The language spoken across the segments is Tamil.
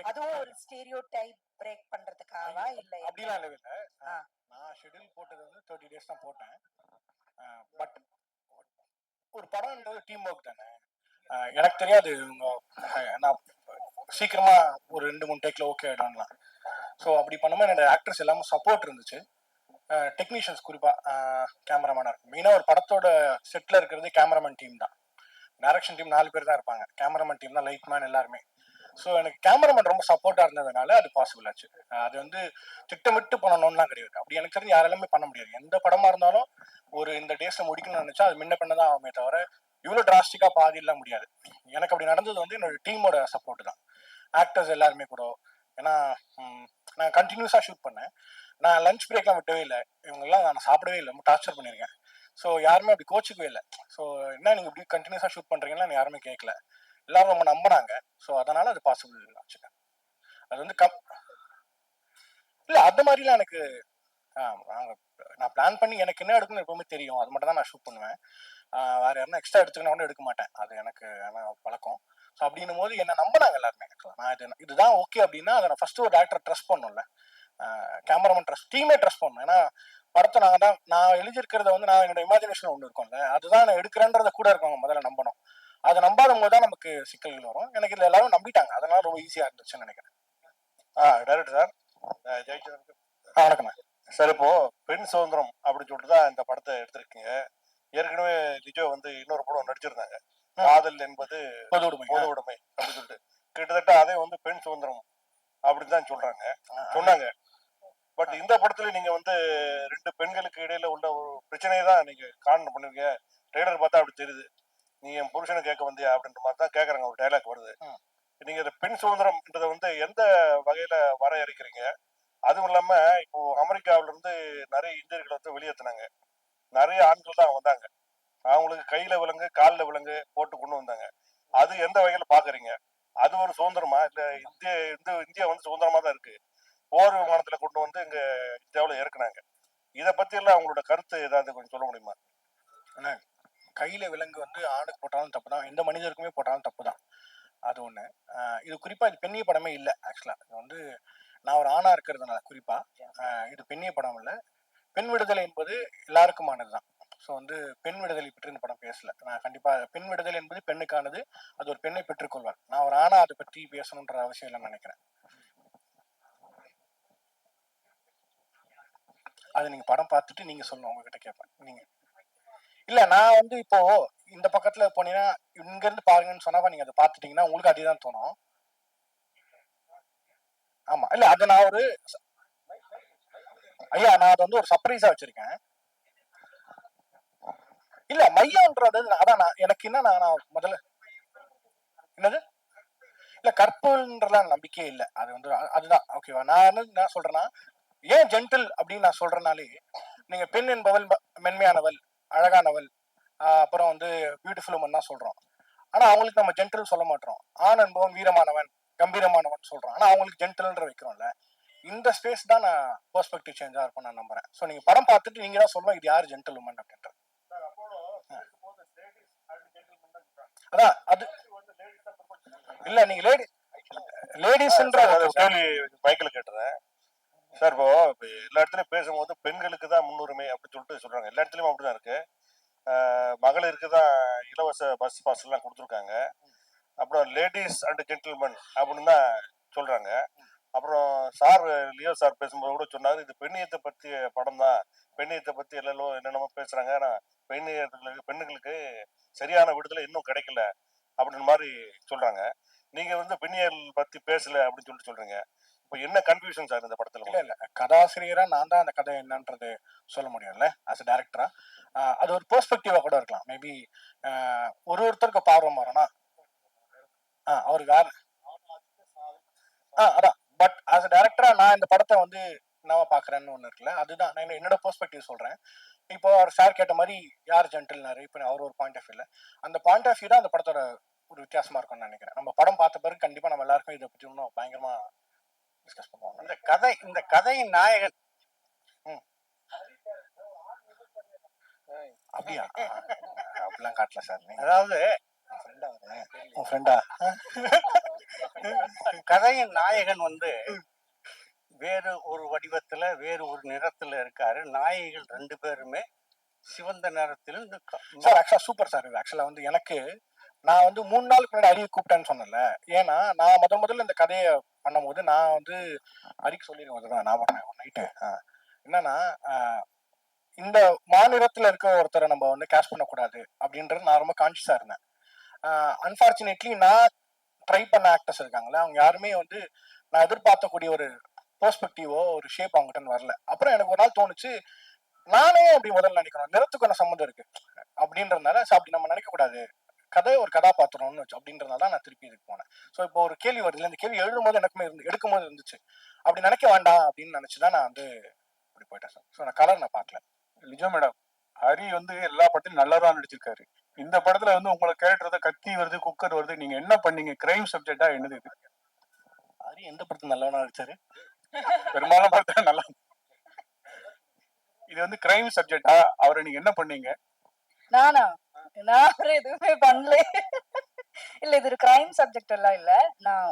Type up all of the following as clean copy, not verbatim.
அதுவும் ஒரு ஸ்டீரியோ டைப் பிரேக் பண்றதுக்காகவா இல்ல அப்படிலாம் இல்ல. நான் ஷெட்யூல் போட்டது வந்து 30 days தான் போட்டேன். பட் ஒரு படம்ன்றது டீம் ஒர்க் தானே. எனக்கு தெரியாது நான் சீக்கிரமா ஒரு 2-3 டேக்ல ஓகே ஆயிடும்லாம். ஸோ அப்படி பண்ணும்போது என்னோட ஆக்டர்ஸ் எல்லாமே சப்போர்ட் இருந்துச்சு. டெக்னீஷியன்ஸ் குறிப்பாக கேமராமேனாக இருக்கும். மெயினாக ஒரு படத்தோட செட்டில் இருக்கிறது கேமராமேன் டீம் தான். டைரக்ஷன் டீம் 4 பேர் தான் இருப்பாங்க. கேமராமேன் டீம் தான் லைட் மேன் எல்லாருமே. ஸோ எனக்கு கேமராமேன் ரொம்ப சப்போர்ட்டாக இருந்ததுனால அது பாசிபிள் ஆச்சு. அது வந்து திட்டமிட்டு பண்ணணும்லாம் கிடையாது. அப்படி எனக்கு தெரிஞ்சு யாராலுமே பண்ண முடியாது. எந்த படமாக இருந்தாலும் ஒரு இந்த டேஸை முடிக்கணும்னு நினச்சா அது முன்ன பின்ன தான் ஆகுமே தவிர இவ்வளோ டிராஸ்டிக்காக பாதிலாம் முடியாது. எனக்கு அப்படி நடந்தது வந்து என்னோட டீமோட சப்போர்ட் தான். ஆக்டர்ஸ் எல்லாருமே கூட. ஏன்னா நான் கண்டினியூஸாக ஷூட் பண்ணேன். நான் லஞ்ச் பிரேக்லாம் விட்டவே இல்லை. இவங்கெல்லாம் நான் சாப்பிடவே இல்லை, டார்ச்சர் பண்ணியிருக்கேன். ஸோ யாருமே அப்படி கோச்சிக்கவே இல்லை. ஸோ என்ன நீங்கள் இப்படி கண்டினியூஸாக ஷூட் பண்ணுறீங்கன்னா யாருமே கேட்கல. எல்லாரும் ரொம்ப நம்பினாங்க. ஸோ அதனால அது பாசிபிள் ஆச்சு. அது வந்து இல்லை அந்த மாதிரிலாம் எனக்கு நான் பிளான் பண்ணி எனக்கு என்ன எடுக்கணும்னு எப்பவுமே தெரியும். அது மட்டும் தான் நான் ஷூட் பண்ணுவேன். வேற யாரும் எக்ஸ்ட்ரா எடுத்துக்கணும் கூட எடுக்க மாட்டேன். அது எனக்கு பழக்கம். ஸோ அப்படின்னும் போது என்ன நம்பினாங்க எல்லாருமே. நான் இதுதான் ஓகே அப்படின்னா அதை நான் ஃபர்ஸ்ட் ஒரு டேரக்டர் ட்ரஸ்ட் பண்ணணும்ல. கேமராமேன் ட்ரஸ்ட், டீமே ட்ரஸ்ட் பண்ணணும். ஏன்னா படத்தை நான் எழுதியிருக்கிறத வந்து நான் என்னோட இமேஜினேஷன் ஒன்று இருக்கும்ல, அதுதான் நான் எடுக்கிறேன்றத கூட இருக்கவங்க முதல்ல நம்பணும். அதை நம்பாத போது தான் நமக்கு சிக்கல்கள் வரும். எனக்கு இதுல எல்லாரும் நம்பிட்டாங்க. அதனால ரொம்ப ஈஸியா இருந்துச்சுன்னு நினைக்கிறேன். டைரக்டர் சார், ஜெயச்சந்திரன் வணக்கம் சார். இப்போ பெண் சுதந்திரம் அப்படின்னு சொல்லிட்டு தான் இந்த படத்தை எடுத்திருக்கீங்க. ஏற்கனவே லிஜோ வந்து இன்னொரு படம் நடிச்சிருந்தாங்க, காதல் என்பது பொது உடைமை அப்படின்னு சொல்லிட்டு. கிட்டத்தட்ட அதே வந்து பெண் சுதந்திரம் அப்படின்னு தான் சொன்னாங்க. பட் இந்த படத்துல நீங்க வந்து 2 பெண்களுக்கு இடையில உள்ள ஒரு பிரச்சனையை தான் நீங்க காரணம் பண்ணுவீங்க. ட்ரெய்லர் பார்த்தா அப்படி தெரியுது. நீ என் புருஷனை கேட்க வந்தியா அப்படின்ற மாதிரி தான் கேட்கறாங்க. ஒரு டைலாக் வருது. நீங்க இந்த பெண் சுதந்திரம்ன்றத வந்து எந்த வகையில வரையறுக்கிறீங்க? அதுவும் இல்லாம இப்போ அமெரிக்காவில இருந்து நிறைய இந்தியர்களை வந்து வெளியேற்றினாங்க. நிறைய ஆண்கள் தான் வந்தாங்க. அவங்களுக்கு கையில விலங்கு காலில் விலங்கு போட்டு கொண்டு வந்தாங்க. அது எந்த வகையில பாக்குறீங்க? அது ஒரு சுதந்திரமா? இல்ல இந்தியா வந்து சுதந்திரமா தான் இருக்கு, போர் விமானத்துல கொண்டு வந்து இங்க இந்தியாவில் இறக்குனாங்க. இதை பத்தி எல்லாம் அவங்களோட கருத்து ஏதாவது கொஞ்சம் சொல்ல முடியுமா? கையில விலங்கு வந்து ஆணுக்கு போட்டாலும் தப்பு தான், எந்த மனிதருக்குமே போட்டாலும் தப்பு தான். அது ஒண்ணு. இது குறிப்பா இது பெண்ணிய படமே இல்லை. ஆக்சுவலா இது வந்து நான் ஒரு ஆணா இருக்கிறதுனால குறிப்பா இது பெண்ணிய படம் இல்லை. பெண் விடுதலை என்பது எல்லாருக்குமானதுதான். ஸோ வந்து பெண் விடுதலை பற்றி இந்த படம் பேசல. நான் கண்டிப்பா பெண் விடுதலை என்பது பெண்ணுக்கானது. அது ஒரு பெண்ணை பெற்றுக்கொள்வார். நான் ஒரு ஆணா அதை பற்றி பேசணுன்ற அவசியம் இல்லைன்னு நினைக்கிறேன். அது நீங்க படம் பார்த்துட்டு நீங்க சொல்லணும். உங்ககிட்ட கேட்பேன். நீங்க இல்ல, நான் வந்து இப்போ இந்த பக்கத்துல போனீங்கன்னா இங்க இருந்து பாருங்கன்னு சொன்னா நீங்க அதை பார்த்துட்டீங்கன்னா உங்களுக்கு அதேதான் தோணும். ஆமா, இல்ல அது நான் ஒரு ஐயா நான் அதை வந்து ஒரு சர்ப்ரைஸா வச்சிருக்கேன். இல்ல மையம்ன்றது அதான் எனக்கு என்ன நான் முதல்ல என்னது இல்ல கற்புன்றலாம் நம்பிக்கையே இல்லை. அது வந்து அதுதான் ஓகேவா. நான் என்ன சொல்றேன்னா, ஏன் ஜென்டில் அப்படின்னு நான் சொல்றேனாலே, நீங்க பெண் என்பவள் மென்மையானவள், அழகானவள், அப்புறம் வந்து பியூட்டிஃபுல் உமன் தான் சொல்றோம். ஆனா அவங்களுக்கு நம்ம ஜென்டில் சொல்ல மாட்டோம். ஆண் என்பவன் வீரமானவன், கம்பீரமானவன் சொல்றோம். ஆனா அவங்களுக்கு ஜென்டில்ன்ற வைக்கிறோம்ல. இந்த ஸ்பேஸ் தான் நான் பெர்ஸ்பெக்டிவ் சேஞ்சா இருக்கும் நான் நம்புறேன். ஸோ நீங்க படம் பார்த்துட்டு நீங்க தான் சொல்லணும் இது யார் ஜென்டில் உமன் அப்படின்றது. அதான் அது இல்ல, நீங்க லேடிஸ்ன்ற கேள்வி பைக்கில் கேட்டுறேன் சார். இப்போ எல்லா இடத்துலயும் பேசும்போது பெண்களுக்கு தான் முன்னுரிமை அப்படின்னு சொல்லிட்டு சொல்றாங்க. எல்லா இடத்துலயும் அப்படிதான் இருக்கு. மகளிருக்கு தான் இலவச பஸ் பாஸ் எல்லாம் கொடுத்துருக்காங்க. அப்புறம் லேடிஸ் அண்ட் ஜென்டில்மேன் அப்படின்னு தான் சொல்றாங்க. அப்புறம் சார் லியோ சார் பேசும்போது கூட சொன்னாரு, இது பெண்ணியத்தை பற்றிய படம் தான், பெண்ணியத்தை பத்தி எல்லாம் என்னென்னமோ பேசுறாங்க, ஆனா பெண்ணுங்களுக்கு சரியான விடுதலை இன்னும் கிடைக்கல அப்படின்னு மாதிரி சொல்றாங்க. நீங்க வந்து பெண்ணியல் பத்தி பேசல அப்படின்னு சொல்லிட்டு சொல்றீங்க. இப்போ என்ன கன்ஃபியூஷன் சார் இந்த படத்துல? இல்ல கதாசிரியரா நான் தான் அந்த கதை என்னன்றது சொல்ல முடியும்ல, அஸ் டைரக்டரா. அது ஒரு பெர்ஸ்பெக்டிவா கூட இருக்கலாம். மேபி ஒருத்தருக்கு பார்வை மாறனா அவருக்கு அதான். பட் ஆஸ் டைரக்டரா நான் இந்த படத்தை வந்து என்னவா பாக்குறேன்னு ஒண்ணு இருக்குல்ல, அதுதான் நான் என்னோட பெர்ஸ்பெக்டிவ் சொல்றேன். இப்போ அவர் சார் கேட்ட மாதிரி யார் ஜென்டில்னாரு, இப்போ அவர் ஒரு பாயிண்ட் ஆஃப் வியூல அந்த பாயிண்ட் ஆஃப் வியூ தான் அந்த படத்தோட ஒரு வித்தியாசமா இருக்கும்னு நினைக்கிறேன். நம்ம படம் பார்த்த பிறகு கண்டிப்பா நம்ம எல்லாருக்கும் இதை பற்றி இன்னும் பயங்கரமா டிஸ்கஸ் பண்ணுவோம். இந்த கதையின் நாயகன் அப்படியா? அப்படிலாம் காட்டல சார். அதாவது உன் ஃப்ரெண்டா? கதையின் நாயகன் வந்து வேறு ஒரு வடிவத்துல வேறு ஒரு நிறத்துல இருக்காரு. நாயகிகள் 2 பேருமே சிவந்த நிறத்திலும் சார் ஆக்சுவலா சூப்பர் சார். இது ஆக்சுவலா வந்து எனக்கு நான் வந்து 3 நாளுக்கு முன்னாடி அரிய கூப்பிட்டேன்னு சொன்னேன்ல. ஏன்னா நான் முதல்ல இந்த கதையை பண்ணும்போது நான் வந்து அரிக்கு சொல்லிடுவேன். அதுதான் நான் பண்ணேன் ஒரு நைட்டு. என்னன்னா இந்த மாநிலத்துல இருக்க ஒருத்தரை நம்ம வந்து கேஷ் பண்ணக்கூடாது அப்படின்றது நான் ரொம்ப கான்சியஸா இருந்தேன். அன்பார்ச்சுனேட்லி நான் ட்ரை பண்ண ஆக்டர்ஸ் இருக்காங்களே அவங்க யாருமே வந்து நான் எதிர்பார்க்கக்கூடிய ஒரு பெர்ஸ்பெக்டிவோ ஒரு ஷேப் அவங்ககிட்ட வரல. அப்புறம் எனக்கு ஒரு நாள் தோணுச்சு நானே அப்படி முதல்ல நினைக்கணும் நிறத்துக்கு என்ன சம்மந்தம் இருக்கு அப்படின்றதுனால அப்படி நம்ம நினைக்க கூடாது. கதை ஒரு கதாபாத்திரம்னு வச்சு அப்படின்றதுனால நான் திருப்பி இதுக்கு போனேன். ஸோ இப்போ ஒரு கேள்வி வருது இந்த கேள்வி எழுதும்போது எனக்குமே எடுக்கும் போது இருந்துச்சு அப்படி நினைக்க வேண்டாம் அப்படின்னு நினைச்சுதான் நான் வந்து இப்படி போயிட்டேன் சார். ஸோ நான் கலர் நான் பார்க்கல. லிஜோ மேடம், ஹரி வந்து எல்லா படத்திலும் நல்லதான் நடிச்சிருக்காரு. இந்த படத்துல வந்து உங்களுக்கு கேரக்டர் கத்தி வருது குக்கர் வருது, நீங்க என்ன பண்ணீங்க? கிரைம் சப்ஜெக்டா என்னது இது? ஹரி எந்த படத்துல நல்லவனா நடிச்சாரு? பெரும்பாலும் படத்துல நல்லா. இது வந்து கிரைம் சப்ஜெக்டா? அவரை நீங்க என்ன பண்ணீங்க? நானா? நான் எதுவுமே பண்ணல. இல்ல இது ஒரு கிரைம் சப்ஜெக்ட் எல்லாம் இல்ல. நான்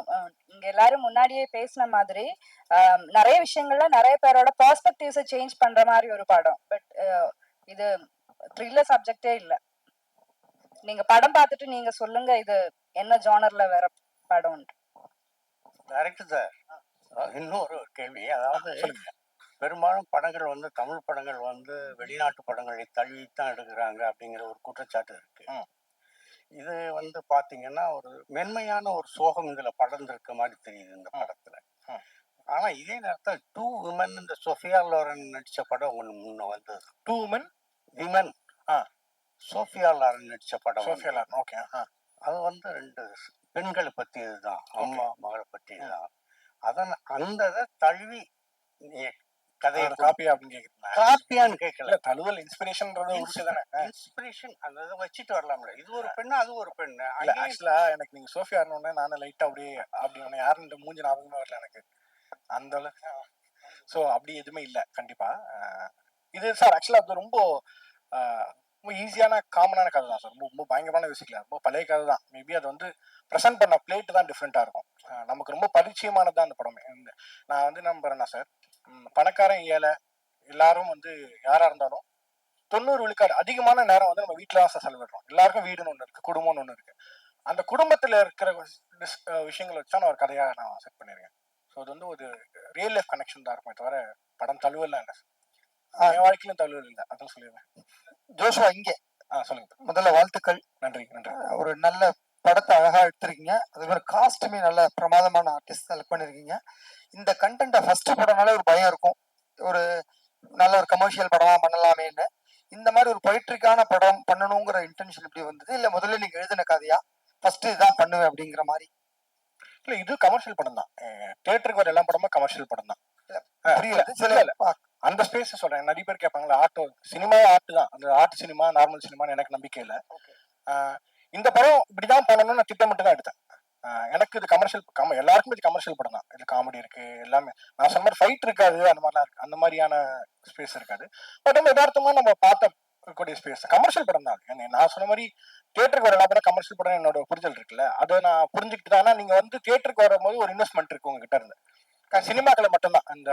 இங்க எல்லாரும் முன்னாடியே பேசின மாதிரி நிறைய விஷயங்கள்ல நிறைய பேரோட பெர்ஸ்பெக்டிவ்ஸை சேஞ்ச் பண்ற மாதிரி ஒரு படம். பட் இது த்ரில்லர் சப்ஜெக்டே இல்ல. நீங்க படம் பார்த்துட்டு நீங்க சொல்லுங்க இது என்ன ஜானர்ல வேற படம். டைரக்டர் சார், இன்னொரு கேள்வி. அதாவது பெரும்பாலும் படங்கள் வந்து தமிழ் படங்கள் வந்து வெளிநாட்டு படங்களை தழுவித்தான் எடுக்கிறாங்க அப்படிங்கிற ஒரு குற்றச்சாட்டு இருக்கு. இது வந்து பாத்தீங்கன்னா ஒரு மென்மையான ஒரு சோகம் இதுல படர்ந்திருக்க மாதிரி தெரியுது இந்த படத்துல. ஆனா இதே நேரத்தில் 2 விமன் இந்த சோஃபியா லோரன் நடிச்ச படம் ஒண்ணு முன்ன வந்தது. 2 women விமன் சோஃபியா லாரன் நடிச்ச படம். Sophia Loren, okay. அது வந்து 2 பெண்களை பற்றியதுதான், அம்மா மகளை பற்றியதுதான். அதன் அந்த இதை தழுவி கதையை காப்பியா அப்படின்னு கேக்குறீங்களா? காப்பியான்னு கேட்கல, தழுவல் இன்ஸ்பிரேஷன்ன்றது இன்ஸ்பிரேஷன் அந்த இதை வச்சுட்டு வரலாம்ல. இது ஒரு பெண்ணு அது ஒரு பெண்ணு. ஆக்சுவலா எனக்கு நீங்க சோஃபியா ஆனோடனே நானும் லைட்டா அப்படியே அப்படி யாரும் இந்த மூஞ்சி ஞாபகமே வரல எனக்கு அந்த அளவுக்கு. ஸோ அப்படி எதுவுமே இல்லை கண்டிப்பா. இது சார் ஆக்சுவலா அது ரொம்ப ரொம்ப ஈஸியான காமனான கதை தான் சார். ரொம்ப பயங்கரமான யோசிக்கல, ரொம்ப பழைய கதை தான். மேபி அது வந்து ப்ரெசென்ட் பண்ண பிளேட் தான் டிஃப்ரெண்டா இருக்கும். நமக்கு ரொம்ப பரிச்சயமானது தான் அந்த படமே. நான் வந்து நம்புறேன்னா சார், பணக்காரன் ஏழை எல்லாரும் வந்து யாரா இருந்தாலும் 90 விழுக்காடு அதிகமான நேரம் வந்து நம்ம வீட்டுல தான் சார் செலவிடுறோம். எல்லாருக்கும் வீடுன்னு ஒண்ணு இருக்கு, குடும்பம்னு ஒண்ணு இருக்கு. அந்த குடும்பத்துல இருக்கிற விஷயங்களை வச்சா நான் ஒரு கதையா நான் செட் பண்ணிருக்கேன். ஸோ அது வந்து ஒரு ரியல் லைஃப் கனெக்ஷன் தான் இருக்குமே தவிர படம் தழுவலாம் இல்லை. என் வாழ்க்கையிலும் தழுவல் இல்லை, அதான் சொல்லிடுவேன். ஜோஷுவா இங்கே சொல்லுங்க. முதல்ல வாழ்த்துக்கள். நன்றி நன்றி. ஒரு நல்ல படத்தை அழகா எடுத்திருக்கீங்க. அதே மாதிரி காஸ்ட்டுமே நல்ல பிரமாதமான ஆர்டிஸ்ட் செலக்ட் பண்ணிருக்கீங்க. இந்த கண்டென்ட்டை ஃபர்ஸ்ட் படம்னாலே ஒரு பயம் இருக்கும், ஒரு நல்ல ஒரு கமர்ஷியல் படமா பண்ணலாமேன்னு. இந்த மாதிரி ஒரு பொயிட்ரிக்கான படம் பண்ணணுங்கிற இன்டென்ஷன் எப்படி வந்தது? இல்ல முதல்ல நீங்க எழுதின கதையா ஃபர்ஸ்ட் இதான் பண்ணுவேன் அப்படிங்கிற மாதிரி? இல்ல இது கமர்ஷியல் படம் தான். தியேட்டருக்கு வர எல்லா படமும் கமர்ஷியல் படம் தான். அந்த ஸ்பேஸ் சொல்றேன். நிறைய பேர் கேட்பாங்களா ஆர்ட் சினிமா ஆர்ட் தான், அந்த ஆர்ட் சினிமா நார்மல் சினிமான்னு எனக்கு நம்பிக்கை இல்லை. இந்த படம் இப்படிதான் பண்ணணும்னு நான் திட்டமிட்டு தான் எடுத்தேன். எனக்கு இது கமர்ஷியல் எல்லாருக்குமே இது கமர்ஷியல் படம் தான். இது காமெடி இருக்கு, எல்லாமே நான் சொன்ன மாதிரி ஃபைட் இருக்காது, அந்த மாதிரிலாம் இருக்கு, அந்த மாதிரியான ஸ்பேஸ் இருக்காது. பட் நம்ம யதார்த்தமா நம்ம பார்க்கக்கூடிய ஸ்பேஸ் கமர்ஷியல் படம் தான். நான் சொன்ன மாதிரி தியேட்டருக்கு வர எல்லா படம் கமர்ஷியல் படம் என்னோட புரிதல் இருக்குல்ல, அதை நான் புரிஞ்சுக்கிட்டு தான். நீங்க வந்து தியேட்டருக்கு வரும்போது ஒரு இன்வெஸ்ட்மெண்ட் இருக்கு உங்ககிட்ட இருந்து. சினிமாக்களை மட்டும்தான் அந்த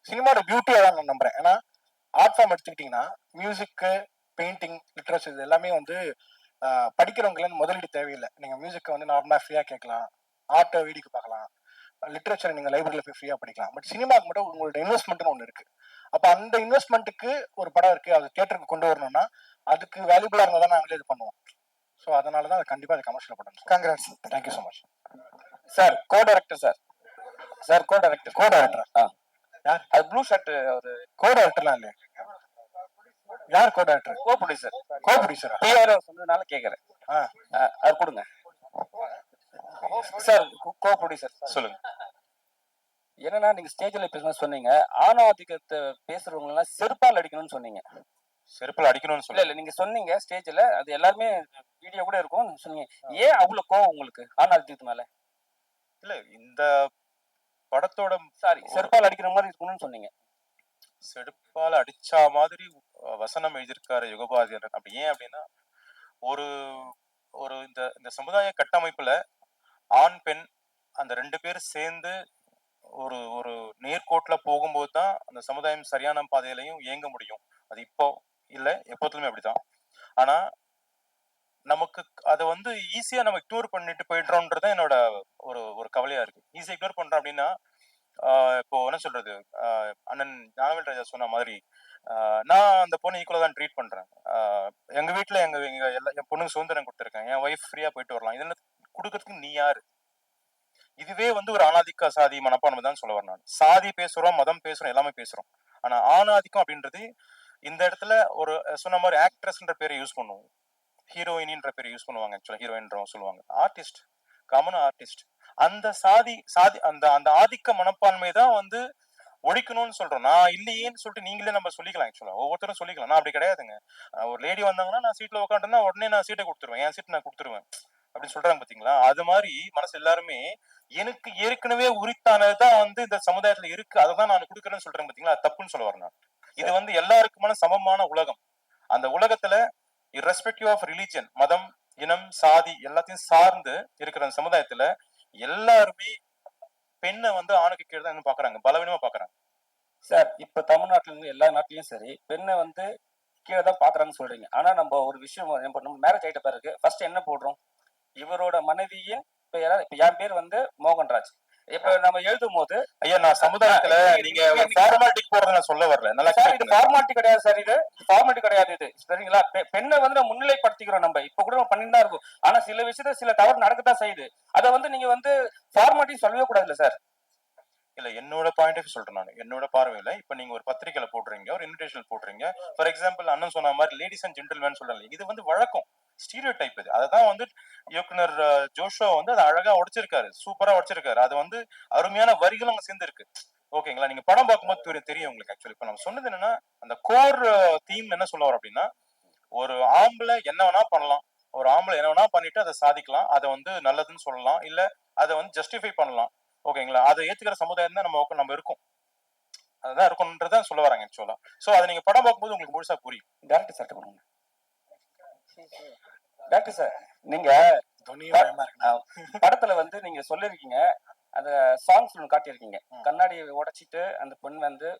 சினிமாவோட பியூட்டியை தான் நான் நம்புறேன். ஏன்னா ஆர்ட் ஃபார்ம் எடுத்துக்கிட்டீங்கன்னா மியூசிக்கு, பெயிண்டிங், லிட்ரேச்சர் இது எல்லாமே வந்து படிக்கிறவங்களுக்கு முதலீடு தேவையில்லை. நீங்க மியூசிக்கை வந்து நார்மலா ஃப்ரீயா கேட்கலாம், ஆர்ட்டை வேடிக்கை பார்க்கலாம், லிட்ரேச்சரை நீங்க லைப்ரரியில போய் ஃப்ரீயா படிக்கலாம். பட் சினிமாவுக்கு மட்டும் உங்களோட இன்வெஸ்ட்மெண்ட்னு ஒன்று இருக்கு. அப்ப அந்த இன்வெஸ்ட்மெண்ட்டுக்கு ஒரு படம் இருக்கு, அது தியேட்டருக்கு கொண்டு வரணும்னா அதுக்கு வேல்யூபிளா இருந்தா தான் நாங்களே இது பண்ணுவோம். ஸோ அதனாலதான் அது கண்டிப்பா அது கமர்ஷியல் படம். Congrats. Thank you so much sir. Co director sir. Sir co director. Co டைரக்டரா? யார் அது? ப்ளூ ஷர்ட் ஒரு கோ டைரக்டர்லாம் இல்லையா? யார் co director? Co producer. Co ப்ரொடியூசரா? பிஆர் சொன்னதுனால கேக்குறேன். அது கொடுங்க சார். கோ ப்ரொடியூசர் சொல்லுங்க. என்னன்னா நீங்க ஸ்டேஜ்ல பேசும்போது சொன்னீங்க ஆணாதிக்கத்தை பேசுறவங்க எல்லாம் செருப்பால் அடிக்கணும்னு சொன்னீங்க. செருப்பால் அடிக்கணும்னு இல்ல இல்ல நீங்க சொன்னீங்க ஸ்டேஜ்ல, அது எல்லாருமே வீடியோ கூட இருக்கும் சொன்னீங்க. ஏன் அவ்வளவு கோவம் உங்களுக்கு ஆணாதிக்கத்து மேல? இல்ல இந்த படத்தோட சாரி செருப்பால் அடிக்கிற மாதிரி இருக்கணும்னு சொன்னீங்க. செருப்பால் அடிச்சா மாதிரி வசனம் எழுதியிருக்காரு யுகபாதி. அப்படி ஏன் அப்படின்னா ஒரு ஒரு இந்த இந்த சமுதாய கட்டமைப்புல ஆண் பெண் அந்த 2 பேரும் சேர்ந்து ஒரு ஒரு நேர்கோட்டுல போகும்போது தான் அந்த சமுதாயம் சரியான பாதையிலையும் இயங்க முடியும். அது இப்போ இல்ல, எப்போதுமே அப்படிதான். ஆனா நமக்கு அதை வந்து ஈஸியா நம்ம இக்னோர் பண்ணிட்டு போயிடுறோம்ன்றது என்னோட ஒரு ஒரு கவலையா இருக்கு. ஈஸியா இக்னோர் பண்றோம் அப்படின்னா இப்போ என்ன சொல்றது, அண்ணன் ஞானவேல் ராஜா சொன்ன மாதிரி நான் அந்த பொண்ணு ஈக்குவலா தான் ட்ரீட் பண்றேன். எங்க வீட்டுல எங்க எங்க எல்லா என் பொண்ணுக்கு சுதந்திரம் கொடுத்துருக்கேன், என் ஒய்ஃப் ஃப்ரீயா போயிட்டு வரலாம், இதெல்லாம் கொடுக்கறதுக்கு நீ யாரு? இதுவே வந்து ஒரு ஆணாதிக்க சாதி மனப்பான்மை தான் சொல்ல வரேன் நான். சாதி பேசுறோம், மதம் பேசுறோம், எல்லாமே பேசுறோம். ஆனா ஆணாதிக்கம் அப்படின்றது இந்த இடத்துல ஒரு சொன்ன மாதிரி ஆக்ட்ரஸ்ன்ற பேரை யூஸ் பண்ணுவோம், ஹீரோயினின்ற பேரை யூஸ் பண்ணுவாங்க. ஆக்சுவலா ஹீரோயின்றவங்க சொல்லுவாங்க, ஆர்டிஸ்ட், காமன் ஆர்டிஸ்ட். அந்த சாதி சாதி அந்த அந்த ஆதிக்க மனப்பான்மை தான் வந்து ஒழிக்கணும்னு சொல்றோம். நான் இல்லையேன்னு சொல்லிட்டு நீங்களே நம்ம சொல்லிக்கலாம். ஆக்சுவலா ஒவ்வொருத்தரும் சொல்லிக்கலாம். நான் அப்படி கிடையாதுங்க. ஒரு லேடி வந்தாங்கன்னா நான் சீட்ல உட்காந்துருந்தா உடனே நான் சீட்டை கொடுத்துருவேன், என் சீட் நான் கொடுத்துருவேன் அப்படின்னு சொல்றாங்க பாத்தீங்களா? அது மாதிரி மனசு எல்லாருமே எனக்கு ஏற்கனவே உரித்தானதுதான் வந்து இந்த சமுதாயத்துல இருக்கு, அதை தான் நான் கொடுக்குறேன்னு சொல்றேன் பாத்தீங்களா? அது தப்புன்னு சொல்ல வரேன் நான். இது வந்து எல்லாருக்குமான சமமான உலகம். அந்த உலகத்துல irrespective ஆஃப் ரிலிஜன், மதம், இனம், சாதி எல்லாத்தையும் சார்ந்து இருக்கிற அந்த சமுதாயத்துல எல்லாருமே பெண்ணை வந்து ஆணுக்கு கீழே தான் இன்னும் பாக்குறாங்க, பலவீனமா பாக்குறாங்க. சார் இப்ப தமிழ்நாட்டுல இருந்து எல்லா நாட்டிலயும் சரி பெண்ணை வந்து கீழே தான் பாக்குறாங்கன்னு சொல்றீங்க. ஆனா நம்ம ஒரு விஷயம், இப்ப நம்ம மேரேஜ் ஆயிட்ட பிறகு ஃபர்ஸ்ட் என்ன போடுறோம்? இவரோட மனைவிய இப்ப யாராவது, இப்ப என் பேர் வந்து மோகன்ராஜ். இப்ப நம்ம எழுதும் போது ஐயா, நான் சமுதாயத்துல நீங்க ஃபார்மாலிட்டிக்கு போறத நான் சொல்ல வரல. நல்லா சார் இது ஃபார்மாலிட்டி கிடையாது சார், இது ஃபார்மாலிட்டி கிடையாது இது, சரிங்களா? பெண்ணை வந்து நம்ம முன்னிலைப்படுத்திக்கிறோம். நம்ம இப்ப கூட நம்ம பண்ணிட்டு தான் இருக்கும். ஆனா சில விஷயத்துல சில தவறு நடக்கத்தான் செய்யுது. அதை வந்து நீங்க வந்து ஃபார்மாலிட்டி சொல்லவே கூடாதுல்ல சார்? இல்ல, என்னோட பாயிண்ட் ஆஃப் சொல்றேன் நான், என்னோட பார்வையில. இப்ப நீங்க ஒரு பத்திரிக்கையில போடுறீங்க, ஒரு இன்விடேஷன் போடுறீங்க. ஃபார் எக்ஸாம்பிள் அண்ணன் சொன்ன மாதிரி லேடிஸ் அண்ட் ஜென்டில்மேன் சொல்றாங்க, இது வந்து வழக்கம், ஸ்டீரியோ டைப். இது அதான் வந்து இயக்குனர் ஜோஷோ வந்து அதை அழகா உடைச்சிருக்காரு, சூப்பரா உடைச்சிருக்காரு. அது வந்து அருமையான வரிகளும் அங்க சேர்ந்து இருக்கு. ஓகேங்களா? நீங்க படம் பார்க்கும்போது தெரியும் உங்களுக்கு. ஆக்சுவலி இப்ப நம்ம சொன்னது என்னன்னா, அந்த கோர் தீம் என்ன சொல்ல வரோம் அப்படின்னா, ஒரு ஆம்பளை என்ன வேணா பண்ணலாம், ஒரு ஆம்பளை என்ன வேணா பண்ணிட்டு அதை சாதிக்கலாம், அதை வந்து நல்லதுன்னு சொல்லலாம், இல்ல அதை வந்து ஜஸ்டிஃபை பண்ணலாம். ஓகேங்களா? அதை ஏத்துக்கிற சமுதாயம் தான் நம்ம இருக்கோம், அதுதான் இருக்கணும்ன்றத சொல்ல வராங்க ஆக்சுவலா. சோ அதை நீங்க படம் பார்க்கும்போது உங்களுக்கு முழுசா புரியும். டேரக்டர் சார் பண்ணுங்க. டாக்டர் சார் நீங்க படத்துல வந்து நீங்க சொல்லிருக்கீங்க, அந்த சாங்ஸ் ஒன்று காட்டியிருக்கீங்க, கண்ணாடி உடைச்சிட்டு அந்த பெண் வந்து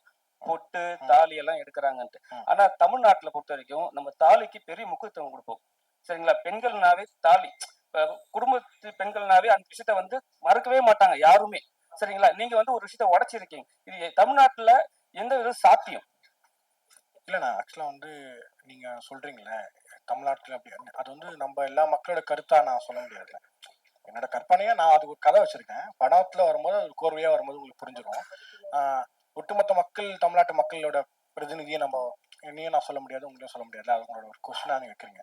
பொட்டு தாலி எல்லாம் எடுக்கிறாங்கன்ட்டு. ஆனா தமிழ்நாட்டுல பொறுத்த வரைக்கும் நம்ம தாலிக்கு பெரிய முக்கியத்துவம் கொடுப்போம், சரிங்களா? பெண்கள்னாவே தாலி, குடும்பத்து பெண்கள்னாவே அந்த விஷயத்த வந்து மறக்கவே மாட்டாங்க யாருமே, சரிங்களா? நீங்க வந்து ஒரு விஷயத்த உடைச்சிருக்கீங்க, இது தமிழ்நாட்டுல எந்த வித சாத்தியம்? இல்லைண்ணா, ஆக்சுவலா வந்து நீங்க சொல்றீங்களே தமிழ்நாட்டுல அப்படி, அது வந்து நம்ம எல்லா மக்களோட கருத்தா நான் சொல்ல முடியாதுல்ல. என்னோட கற்பனையா நான் அது ஒரு கதை வச்சிருக்கேன். படத்துல வரும்போது அது கோர்வையா வரும்போது உங்களுக்கு புரிஞ்சிடும். ஒட்டுமொத்த மக்கள், தமிழ்நாட்டு மக்களோட பிரதிநிதியை நம்ம என்னையும் நான் சொல்ல முடியாது, உங்களையும் சொல்ல முடியாது. அது உங்களோட ஒரு கொஸ்டினா நீங்க வைக்கிறீங்க.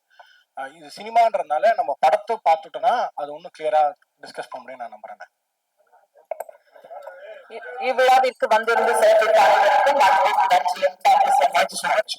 இது சினிமான்றதுனால நம்ம படத்தை பார்த்துட்டோம்னா அது ஒன்றும் கிளியரா டிஸ்கஸ் பண்ண முடியும் நான் நம்புறேன். இவ்விழாவிற்கு வந்திருந்து சிறப்பித்த அனைவருக்கும் நன்றி. Thank you so much.